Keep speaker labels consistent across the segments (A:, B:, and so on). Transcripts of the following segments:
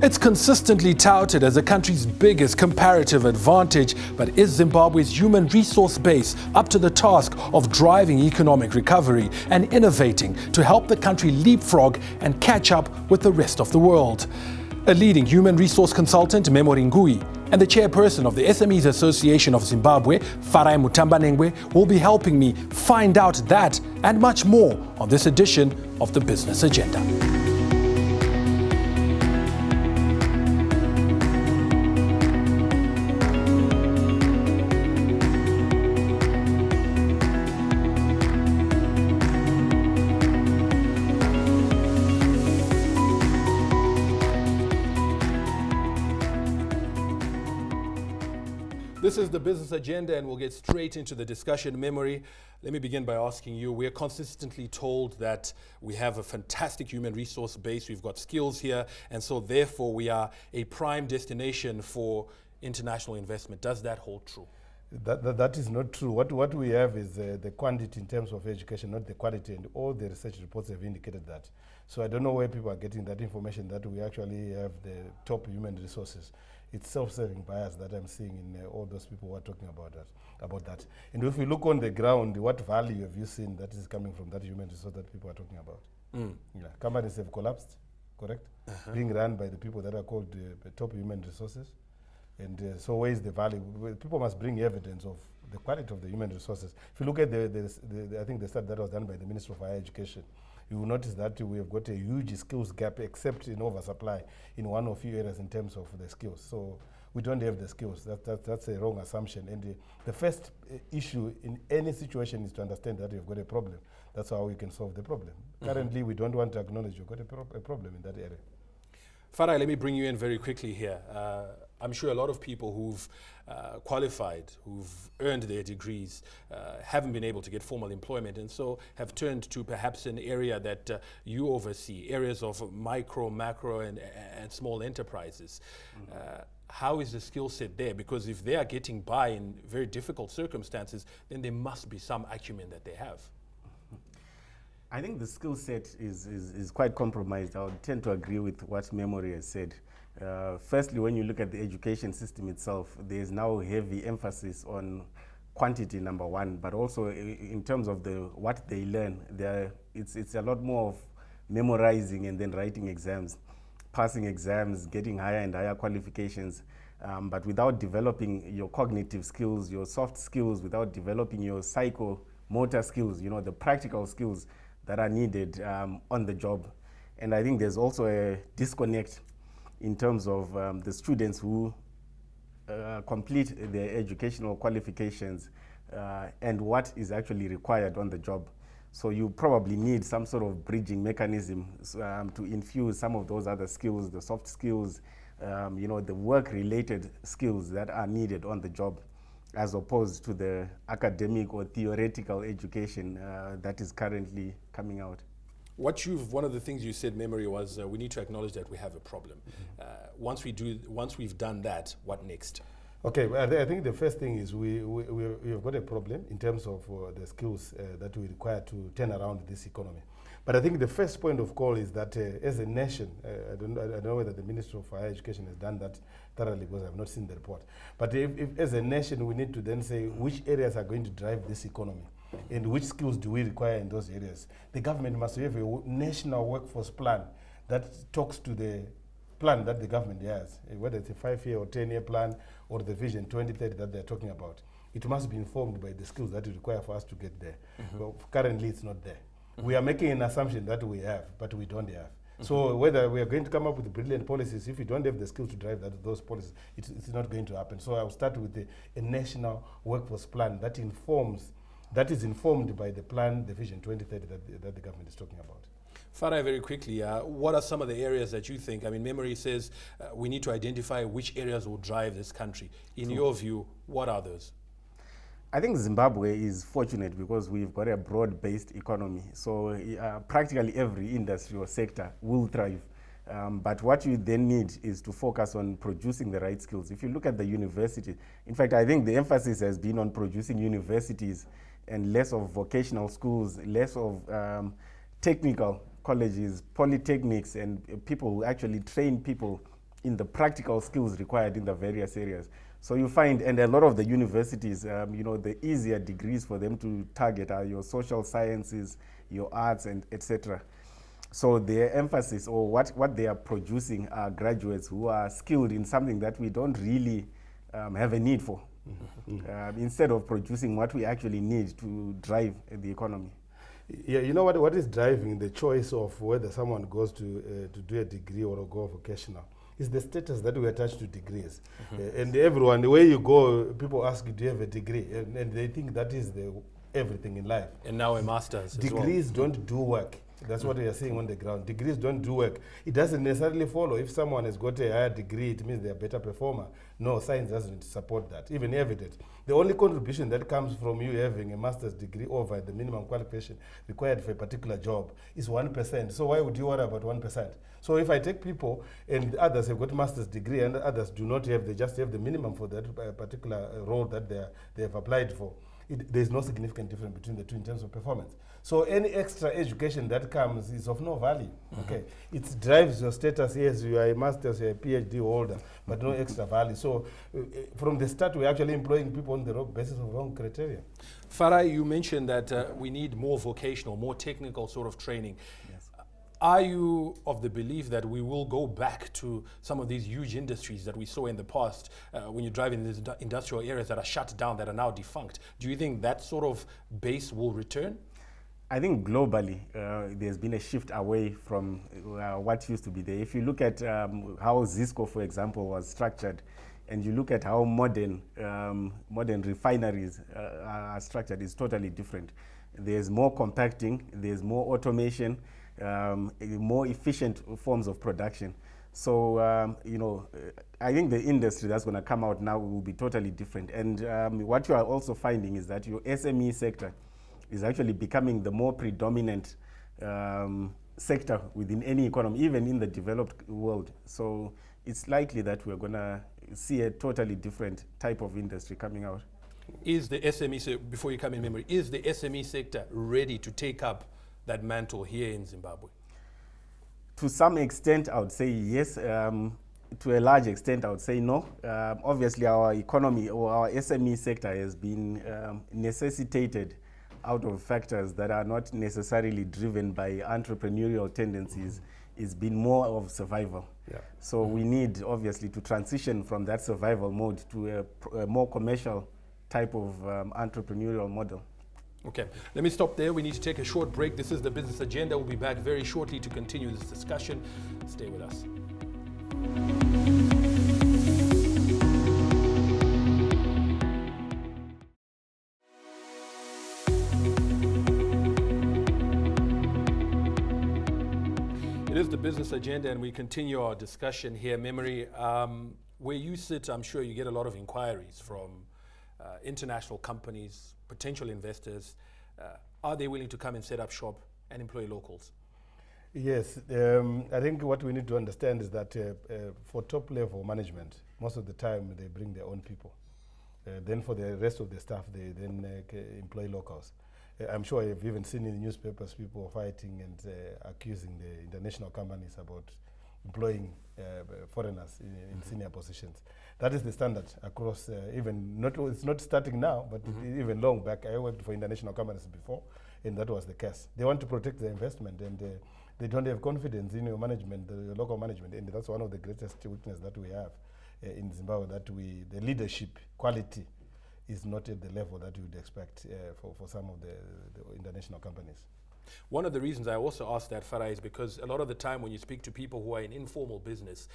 A: It's consistently touted as the country's biggest comparative advantage, but is Zimbabwe's human resource base up to the task of driving economic recovery and innovating to help the country leapfrog and catch up with the rest of the world? A leading human resource consultant, Nguwi, and the chairperson of the SMEs Association of Zimbabwe, Farai Mwakutuya, will be helping me find out that and much more on this edition of the Business Agenda. This is the Business Agenda, and we'll get straight into the discussion. Memory, let me begin by asking you, we're consistently told that we have a fantastic human resource base, we've got skills here, and so therefore we are a prime destination for international investment. Does that hold true?
B: That is not true. What we have is the quantity in terms of education, not the quality, and all the research reports have indicated that. So I don't know where people are getting that information that we actually have the top human resources. It's self-serving bias that I'm seeing in all those people who are talking about that. And if we look on the ground, what value have you seen that is coming from that human resource that people are talking about? Yeah. Companies have collapsed, correct? Being run by the people that are called the top human resources. And so where is the value? People must bring evidence of the quality of the human resources. If you look at I think the study that was done by the Minister of Higher Education, you will notice that we have got a huge skills gap, except in oversupply in one or few areas in terms of the skills. So we don't have the skills. That's a wrong assumption. And the first issue in any situation is to understand that you've got a problem. That's how we can solve the problem. Currently, we don't want to acknowledge you've got a problem in that area.
A: Farai, let me bring you in very quickly here. I'm sure a lot of people who've qualified, who've earned their degrees, haven't been able to get formal employment, and so have turned to perhaps an area that you oversee, areas of micro, macro, and small enterprises. How is the skill set there? Because if they are getting by in very difficult circumstances, then there must be some acumen that they have.
C: I think the skill set is quite compromised. I would tend to agree with what Memory has said. Firstly, when you look at the education system itself, there is now heavy emphasis on quantity, number one, but also in terms of what they learn, it's a lot more of memorizing and then writing exams, passing exams, getting higher and higher qualifications, but without developing your cognitive skills, your soft skills, without developing your psychomotor skills, the practical skills that are needed on the job. And I think there's also a disconnect in terms of the students who complete their educational qualifications and what is actually required on the job. So you probably need some sort of bridging mechanism to infuse some of those other skills, the soft skills, the work-related skills that are needed on the job, as opposed to the academic or theoretical education that is currently coming out.
A: One of the things you said, Memory, was we need to acknowledge that we have a problem. Once we've done that, what next?
B: Okay, well, I think the first thing is we've got a problem in terms of the skills that we require to turn around this economy. But I think the first point of call is that as a nation, I don't know whether the Minister of Higher Education has done that thoroughly because I've not seen the report. But if as a nation, we need to then say which areas are going to drive this economy and which skills do we require in those areas. The government must have a national workforce plan that talks to the plan that the government has, whether it's a 5-year or 10-year plan or the Vision 2030 that they're talking about. It must be informed by the skills that we require for us to get there. Well, currently, it's not there. We are making an assumption that we have, but we don't have. So whether we are going to come up with brilliant policies, if we don't have the skills to drive those policies, it's not going to happen. So I'll start with a national workforce plan that is informed by the plan, the Vision 2030 that the government is talking about.
A: Farai, very quickly, what are some of the areas that you think, Memory says we need to identify which areas will drive this country. In your view, what are those?
C: I think Zimbabwe is fortunate because we've got a broad-based economy. So practically every industry or sector will thrive. But what you then need is to focus on producing the right skills. If you look at the university, in fact, I think the emphasis has been on producing universities and less of vocational schools, less of technical colleges, polytechnics, and people who actually train people in the practical skills required in the various areas. So you find, and a lot of the universities, the easier degrees for them to target are your social sciences, your arts, and etc. So their emphasis, or what they are producing, are graduates who are skilled in something that we don't really have a need for, instead of producing what we actually need to drive the economy.
B: Yeah, you know what is driving the choice of whether someone goes to do a degree or go vocational is the status that we attach to degrees. And everyone, the way you go, people ask you, do you have a degree? And they think that is everything in life.
A: And now a master's
B: Degrees don't do work. That's what we are seeing on the ground. Degrees don't do work. It doesn't necessarily follow. If someone has got a higher degree, it means they're a better performer. No, science doesn't support that, even evidence. The only contribution that comes from you having a master's degree over the minimum qualification required for a particular job is 1%. So why would you worry about 1%? So if I take people and others have got master's degree and others do not have, they just have the minimum for that particular role that they have applied for, there's no significant difference between the two in terms of performance. So any extra education that comes is of no value. Okay, it drives your status. Yes, you are a master's, you're a PhD holder, but no extra value. So from the start, we're actually employing people on the wrong basis of wrong criteria.
A: Farai, you mentioned that we need more vocational, more technical sort of training.
C: Yes.
A: Are you of the belief that we will go back to some of these huge industries that we saw in the past when you drive in these industrial areas that are shut down, that are now defunct? Do you think that sort of base will return?
C: I think globally, there's been a shift away from what used to be there. If you look at how Zisco, for example, was structured, and you look at how modern refineries are structured, it's totally different. There's more compacting, there's more automation, more efficient forms of production. So, I think the industry that's going to come out now will be totally different. And what you are also finding is that your SME sector is actually becoming the more predominant sector within any economy, even in the developed world. So it's likely that we're going to see a totally different type of industry coming out.
A: Is the SME, before you come in memory, is the SME sector ready to take up that mantle here in Zimbabwe?
C: To some extent, I would say yes. To a large extent, I would say no. Obviously, our economy or our SME sector has been necessitated out of factors that are not necessarily driven by entrepreneurial tendencies. It's been more of survival.
B: Yeah.
C: So we need, obviously, to transition from that survival mode to a more commercial type of entrepreneurial model.
A: Okay, let me stop there. We need to take a short break. This is the Business Agenda. We'll be back very shortly to continue this discussion. Stay with us. It is the Business Agenda, and we continue our discussion here. Memory, where you sit, I'm sure you get a lot of inquiries from international companies, potential investors. Are they willing to come and set up shop and employ locals?
B: Yes, I think what we need to understand is that for top-level management, most of the time they bring their own people. Then for the rest of the staff, they then employ locals. I'm sure you've even seen in the newspapers people fighting and accusing the international companies about employing foreigners in senior positions. That is the standard across, it's not starting now, but even long back. I worked for international companies before, and that was the case. They want to protect their investment, and they don't have confidence in your management, your local management, and that's one of the greatest weaknesses that we have in Zimbabwe, that the leadership quality is not at the level that you would expect for some of the international companies.
A: One of the reasons I also ask that, Farai, is because a lot of the time when you speak to people who are in informal business,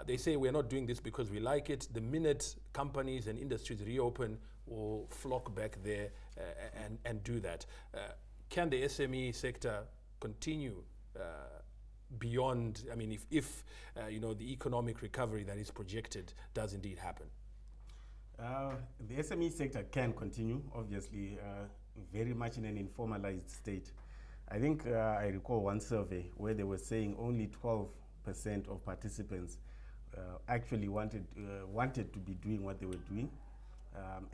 A: they say we're not doing this because we like it. The minute companies and industries reopen, we'll flock back there and do that. Can the SME sector continue beyond, I mean, if the economic recovery that is projected does indeed happen?
C: The SME sector can continue, obviously, very much in an informalized state. I think I recall one survey where they were saying only 12% of participants actually wanted to be doing what they were doing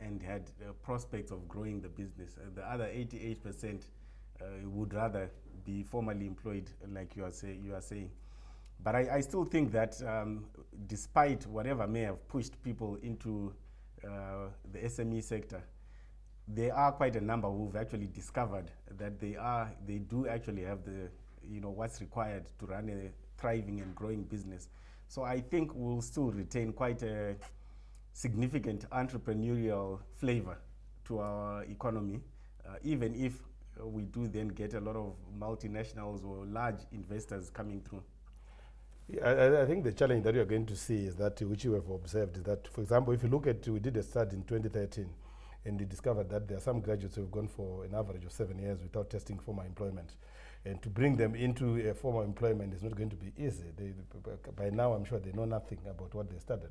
C: and had prospects of growing the business. The other 88% would rather be formally employed, like you are saying. But I still think that despite whatever may have pushed people into the SME sector, there are quite a number who've actually discovered that they do actually have the, what's required to run a thriving and growing business. So I think we'll still retain quite a significant entrepreneurial flavor to our economy, even if we do then get a lot of multinationals or large investors coming through.
B: I think the challenge that you're going to see is that, which you have observed, is that, for example, if you look at, we did a study in 2013, and we discovered that there are some graduates who have gone for an average of 7 years without testing formal employment. And to bring them into a formal employment is not going to be easy. By now, I'm sure they know nothing about what they studied.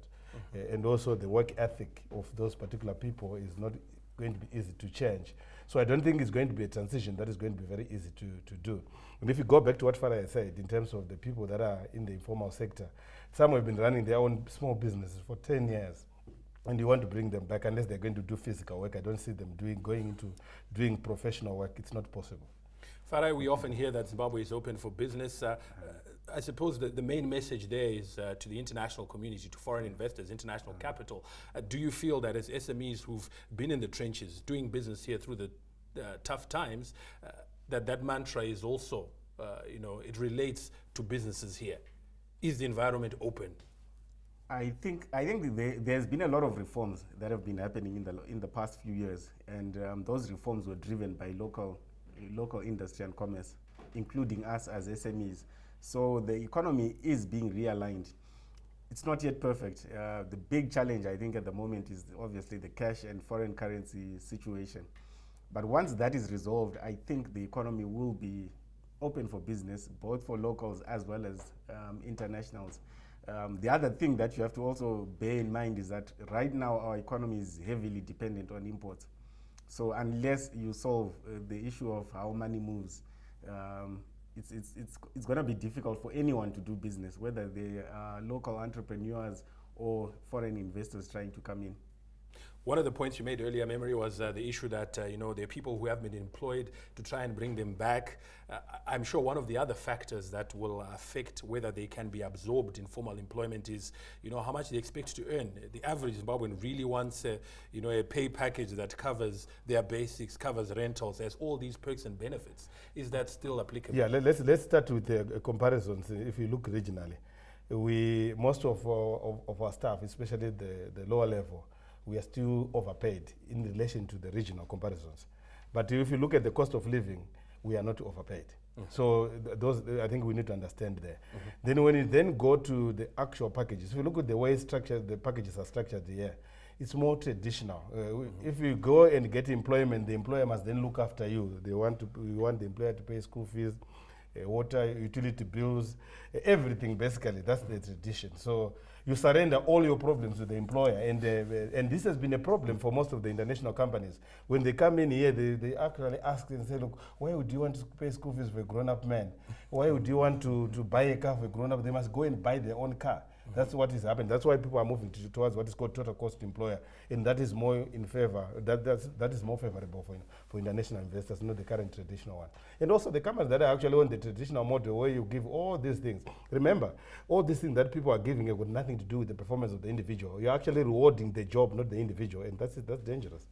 B: And also the work ethic of those particular people is not going to be easy to change. So I don't think it's going to be a transition that is going to be very easy to do. And if you go back to what Farai said, in terms of the people that are in the informal sector, some have been running their own small businesses for 10 years. And you want to bring them back, unless they're going to do physical work. I don't see them going into doing professional work. It's not possible.
A: Farai, we often hear that Zimbabwe is open for business. I suppose the main message there is to the international community, to foreign investors, international capital. Do you feel that as SMEs who've been in the trenches, doing business here through the tough times, that mantra is also, it relates to businesses here? Is the environment open?
C: I think there's been a lot of reforms that have been happening in the past few years, and those reforms were driven by local industry and commerce, including us as SMEs. So the economy is being realigned. It's not yet perfect. The big challenge, I think, at the moment is obviously the cash and foreign currency situation. But once that is resolved, I think the economy will be open for business, both for locals as well as internationals. The other thing that you have to also bear in mind is that right now our economy is heavily dependent on imports. So unless you solve the issue of how money moves, it's going to be difficult for anyone to do business, whether they are local entrepreneurs or foreign investors trying to come in.
A: One of the points you made earlier, Memory, was the issue that there are people who have been employed to try and bring them back. I'm sure one of the other factors that will affect whether they can be absorbed in formal employment is, how much they expect to earn. The average Zimbabwean really wants a pay package that covers their basics, covers rentals, has all these perks and benefits. Is that still applicable?
B: Yeah, let's start with the comparisons. If you look regionally, most of our staff, especially the lower level, we are still overpaid in relation to the regional comparisons. But if you look at the cost of living, we are not overpaid. So those, I think we need to understand there. Then when you then go to the actual packages, if you look at the way the packages are structured here, it's more traditional. If you go and get employment, the employer must then look after you. You want the employer to pay school fees, water, utility bills, everything basically. That's the tradition. So you surrender all your problems to the employer, and this has been a problem for most of the international companies. When they come in here, they actually ask and say, look, why would you want to pay school fees for a grown-up man? Why would you want to buy a car for a grown-up? They must go and buy their own car. That's what is happening. That's why people are moving towards what is called total cost employer, and that is more in favor. That is more favorable for international investors, not the current traditional one. And also the companies that are actually on the traditional model, where you give all these things. Remember, all these things that people are giving have got nothing to do with the performance of the individual. You're actually rewarding the job, not the individual, and that's dangerous.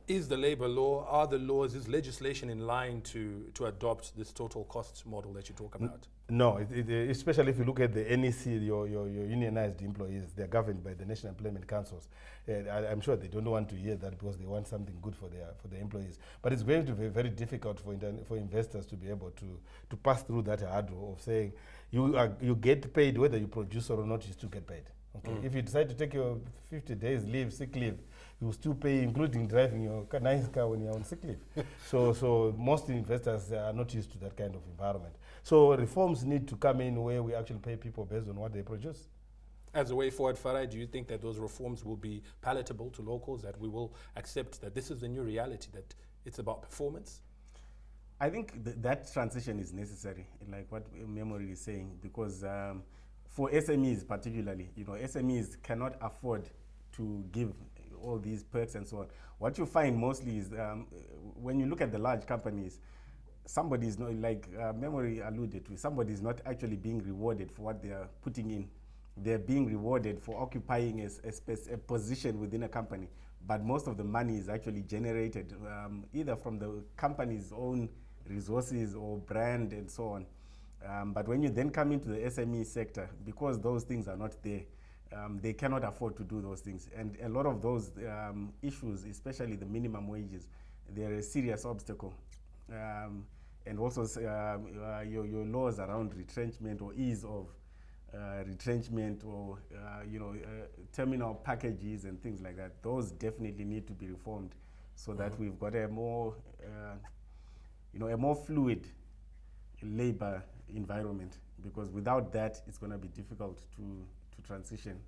A: Is the labor law, are the laws, is legislation in line to adopt this total cost model that you talk about?
B: No, especially if you look at the NEC, your unionized employees, they're governed by the National Employment Councils. I'm sure they don't want to hear that because they want something good for their employees. But it's going to be very difficult for investors to be able to pass through that hurdle of saying you get paid whether you produce or not, you still get paid. Okay? If you decide to take your 50 days leave, sick leave, you still pay, including driving your nice car when you're on sick leave. So most investors are not used to that kind of environment. So reforms need to come in where we actually pay people based on what they produce.
A: As a way forward, Farai, do you think that those reforms will be palatable to locals, that we will accept that this is the new reality, that it's about performance?
C: I think that transition is necessary, like what Memory is saying, because for SMEs particularly, SMEs cannot afford to give all these perks and so on. What you find mostly is when you look at the large companies, somebody is not, like Memory alluded to, somebody is not actually being rewarded for what they are putting in. They're being rewarded for occupying a position within a company, but most of the money is actually generated either from the company's own resources or brand and so on. But when you then come into the SME sector, because those things are not there, they cannot afford to do those things. And a lot of those issues, especially the minimum wages, they're a serious obstacle. And also your laws around retrenchment or ease of retrenchment or terminal packages and things like that, those definitely need to be reformed so that we've got a more a more fluid labor environment, because without that it's going to be difficult to transition.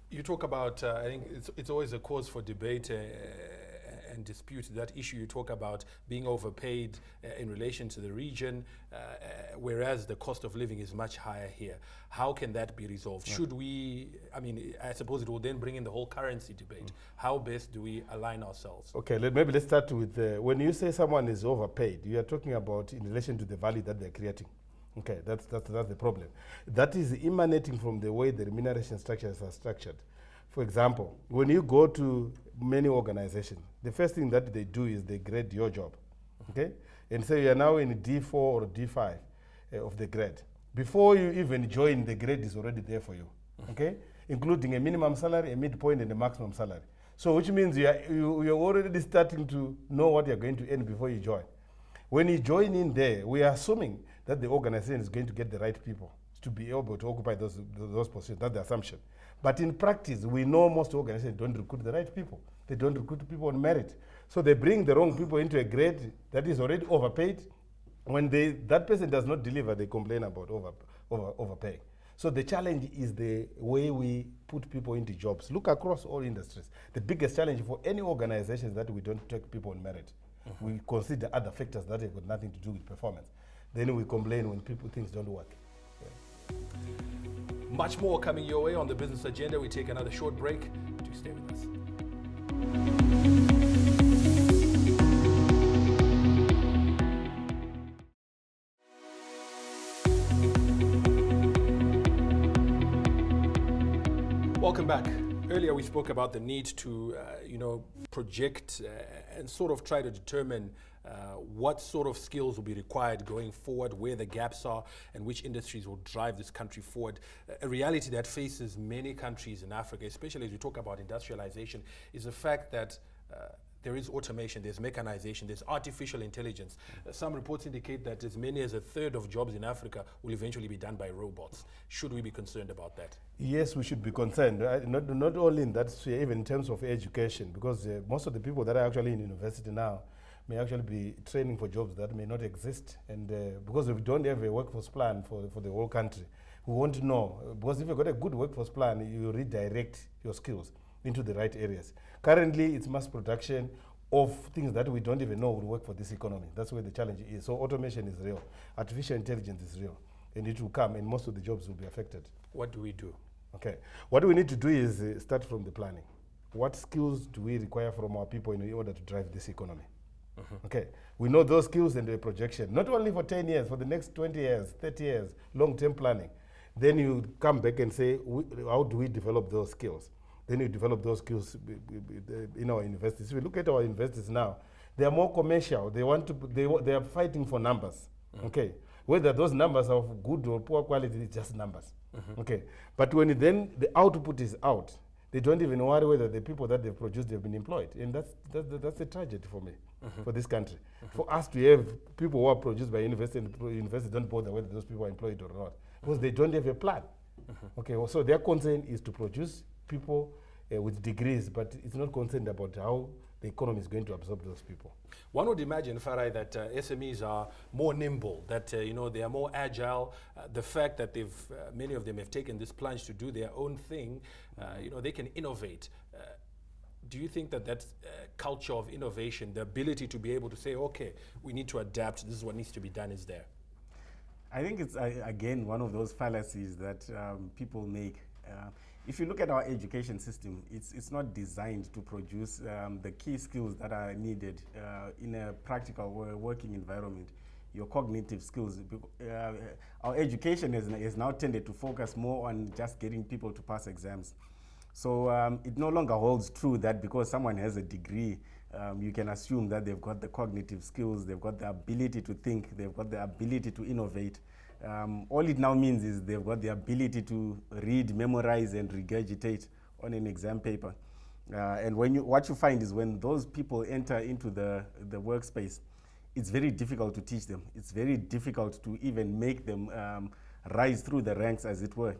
A: You talk about, I think it's always a cause for debate and dispute, that issue you talk about being overpaid in relation to the region, whereas the cost of living is much higher here. How can that be resolved? Should we, I suppose it will then bring in the whole currency debate. How best do we align ourselves?
B: Okay, maybe let's start with, when you say someone is overpaid, you are talking about in relation to the value that they're creating. Okay, that's the problem. That is emanating from the way the remuneration structures are structured. For example, when you go to many organizations, the first thing that they do is they grade your job, okay? And so you are now in D4 or D5 of the grade. Before you even join, the grade is already there for you, okay? Including a minimum salary, a midpoint, and a maximum salary. So which means you're already starting to know what you're going to earn before you join. When you join in there, we are assuming that the organization is going to get the right people to be able to occupy those positions. That's the assumption. But in practice, we know most organizations don't recruit the right people. They don't recruit people on merit. So they bring the wrong people into a grade that is already overpaid. When that person does not deliver, they complain about overpaying. So the challenge is the way we put people into jobs. Look across all industries. The biggest challenge for any organization is that we don't take people on merit. We consider other factors that have got nothing to do with performance. Then we complain when things don't work. Yeah.
A: Much more coming your way on the business agenda. We take another short break. Do stay with us. Welcome back. Earlier we spoke about the need to, project and sort of try to determine what sort of skills will be required going forward, where the gaps are, and which industries will drive this country forward. A reality that faces many countries in Africa, especially as we talk about industrialization, is the fact that there is automation, there's mechanization, there's artificial intelligence. Some reports indicate that as many as a third of jobs in Africa will eventually be done by robots. Should we be concerned about that?
B: Yes, we should be concerned. Not only in that sphere, even in terms of education, because most of the people that are actually in university now may actually be training for jobs that may not exist. And because if we don't have a workforce plan for the whole country, we won't know. Because if you've got a good workforce plan, you redirect your skills into the right areas. Currently, it's mass production of things that we don't even know will work for this economy. That's where the challenge is. So automation is real. Artificial intelligence is real. And it will come, and most of the jobs will be affected.
A: What do we do?
B: Okay. What we need to do is start from the planning. What skills do we require from our people in order to drive this economy? Okay. We know those skills and the projection, not only for 10 years, for the next 20 years, 30 years, long-term planning. Then you come back and say, how do we develop those skills? Then you develop those skills in our universities. If we look at our universities now, they are more commercial. They are fighting for numbers. Okay. Whether those numbers are of good or poor quality, it's just numbers. Okay. But when then the output is out, they don't even worry whether the people that they've produced have been employed. And that's a tragedy for me, for this country. For us to have people who are produced by university, and universities don't bother whether those people are employed or not, because they don't have a plan. Okay. So their concern is to produce people with degrees, but it's not concerned about how the economy is going to absorb those people.
A: One would imagine, Farai, that SMEs are more nimble, that they are more agile. The fact that many of them have taken this plunge to do their own thing, they can innovate. Do you think that culture of innovation, the ability to be able to say, okay, we need to adapt, this is what needs to be done, is there?
C: I think it's, again, one of those fallacies that people make. if you look at our education system, it's not designed to produce the key skills that are needed in a practical working environment. Your cognitive skills. Our education has now tended to focus more on just getting people to pass exams. So it no longer holds true that because someone has a degree, you can assume that they've got the cognitive skills, they've got the ability to think, they've got the ability to innovate. All it now means is they've got the ability to read, memorize, and regurgitate on an exam paper. And what you find is when those people enter into the workspace, it's very difficult to teach them. It's very difficult to even make them rise through the ranks, as it were,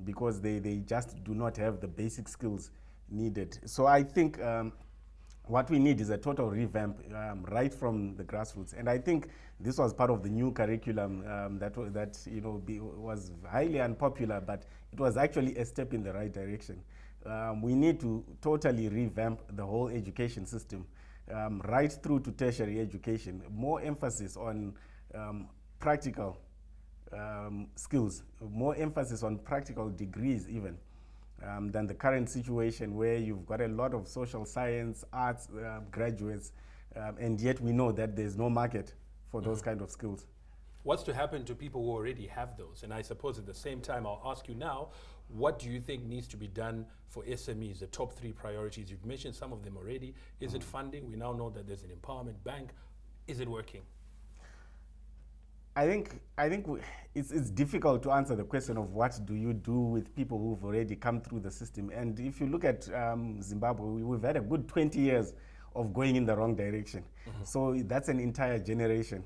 C: because they just do not have the basic skills needed. So I think what we need is a total revamp right from the grassroots. And I think this was part of the new curriculum that was highly unpopular, but it was actually a step in the right direction. We need to totally revamp the whole education system, right through to tertiary education. More emphasis on practical skills, more emphasis on practical degrees even. Than the current situation where you've got a lot of social science, arts graduates, and yet we know that there's no market for those kind of skills.
A: What's to happen to people who already have those? And I suppose at the same time, I'll ask you now, what do you think needs to be done for SMEs, the top 3 priorities? You've mentioned some of them already. Is it funding? We now know that there's an empowerment bank. Is it working?
C: I think it's difficult to answer the question of what do you do with people who've already come through the system. And if you look at Zimbabwe, we've had a good 20 years of going in the wrong direction. So that's an entire generation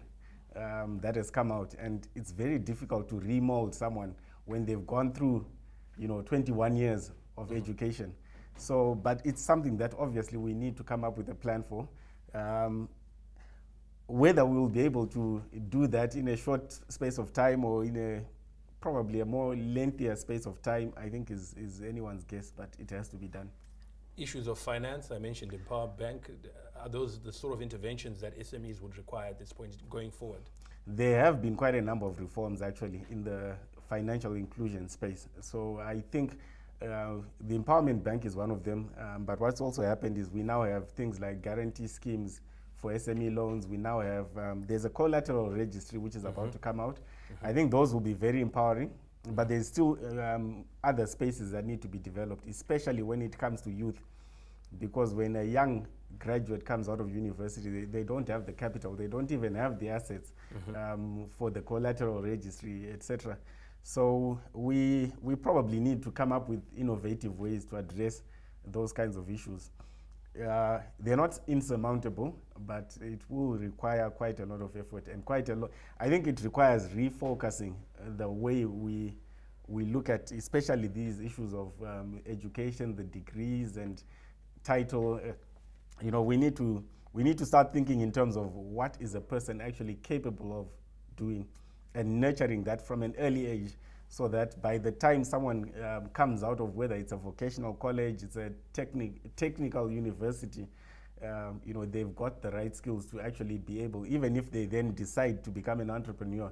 C: that has come out, and it's very difficult to remold someone when they've gone through 21 years of education. So, but it's something that obviously we need to come up with a plan for. Whether we'll be able to do that in a short space of time or in probably a more lengthier space of time, I think is anyone's guess, but it has to be done.
A: Issues of finance, I mentioned Empower Bank. Are those the sort of interventions that SMEs would require at this point going forward?
C: There have been quite a number of reforms actually in the financial inclusion space. So I think the Empowerment Bank is one of them, but what's also happened is we now have things like guarantee schemes for SME loans. We now have, there's a collateral registry which is about to come out. I think those will be very empowering, but there's still other spaces that need to be developed, especially when it comes to youth, because when a young graduate comes out of university, they don't have the capital, they don't even have the assets for the collateral registry, etc. So we probably need to come up with innovative ways to address those kinds of issues. They're not insurmountable, but it will require quite a lot of effort and quite a lot. I think it requires refocusing the way we look at, especially these issues of education, the degrees and title. We need to start thinking in terms of what is a person actually capable of doing, and nurturing that from an early age, so that by the time someone comes out of, whether it's a vocational college, it's a technical university, they've got the right skills to actually be able, even if they then decide to become an entrepreneur,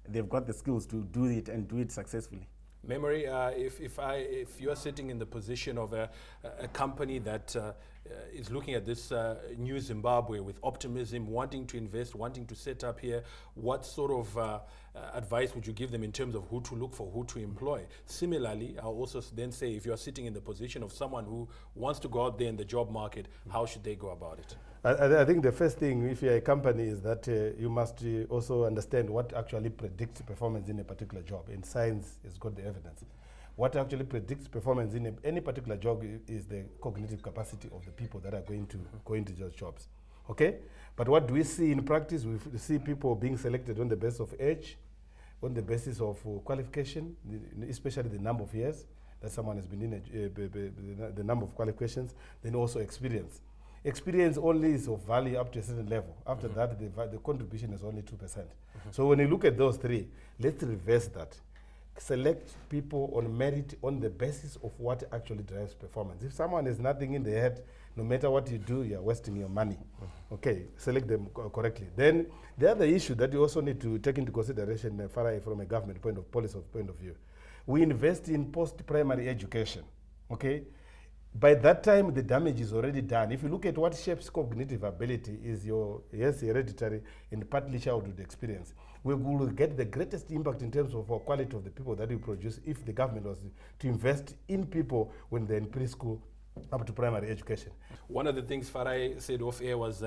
C: they've got the skills to do it and do it successfully.
A: Memory, if you're sitting in the position of a company that is looking at this new Zimbabwe with optimism, wanting to invest, wanting to set up here, what sort of advice would you give them in terms of who to look for, who to employ? Similarly, I'll also then say, if you're sitting in the position of someone who wants to go out there in the job market, how should they go about it?
B: I think the first thing, if you're a company, is that you must also understand what actually predicts performance in a particular job. And science has got the evidence. What actually predicts performance in any particular job is the cognitive capacity of the people that are going to go into those jobs. Okay? But what do we see in practice? We see people being selected on the basis of age, on the basis of qualification, especially the number of years that someone has been in, the number of qualifications, then also experience. Experience only is of value up to a certain level. After that, the contribution is only 2%. So when you look at those three, let's reverse that. Select people on merit on the basis of what actually drives performance. If someone has nothing in their head, no matter what you do, you're wasting your money. Okay, select them correctly. Then the other issue that you also need to take into consideration, Farai, from a government policy point of view, we invest in post-primary education. okay? By that time, the damage is already done. If you look at what shapes cognitive ability is your, yes, hereditary and partly childhood experience. We will get the greatest impact in terms of our quality of the people that we produce if the government was to invest in people when they're in preschool up to primary education.
A: One of the things Farai said off air was,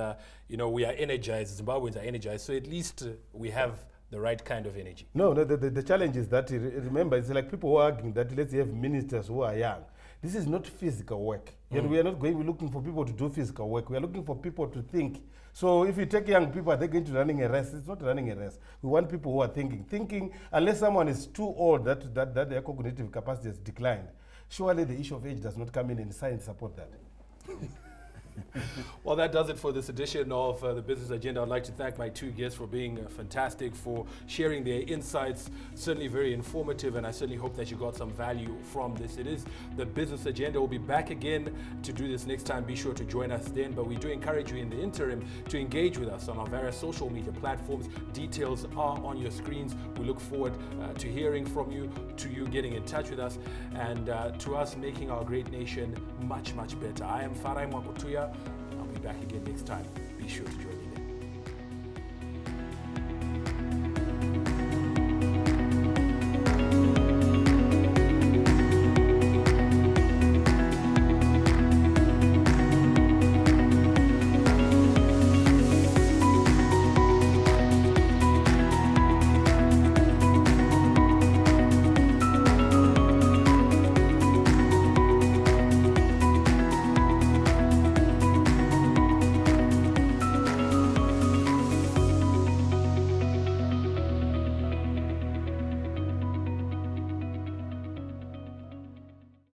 A: we are energized, Zimbabweans are energized, so at least we have the right kind of energy.
B: No, the challenge is that, remember, it's like people who are arguing that let's have ministers who are young. This is not physical work. And we are not looking for people to do physical work. We are looking for people to think. So if you take young people, are they going to running a race? It's not running a race. We want people who are thinking. Thinking, unless someone is too old that their cognitive capacity has declined, surely the issue of age does not come in and science support that.
A: Well, that does it for this edition of the Business Agenda. I'd like to thank my two guests for being fantastic, for sharing their insights. Certainly very informative, and I certainly hope that you got some value from this. It is the Business Agenda. We'll be back again to do this next time. Be sure to join us then. But we do encourage you in the interim to engage with us on our various social media platforms. Details are on your screens. We look forward to hearing from you, to you getting in touch with us, and to us making our great nation much, much better. I am Farai Mwakutuya. I'll be back again next time. Be sure to join me.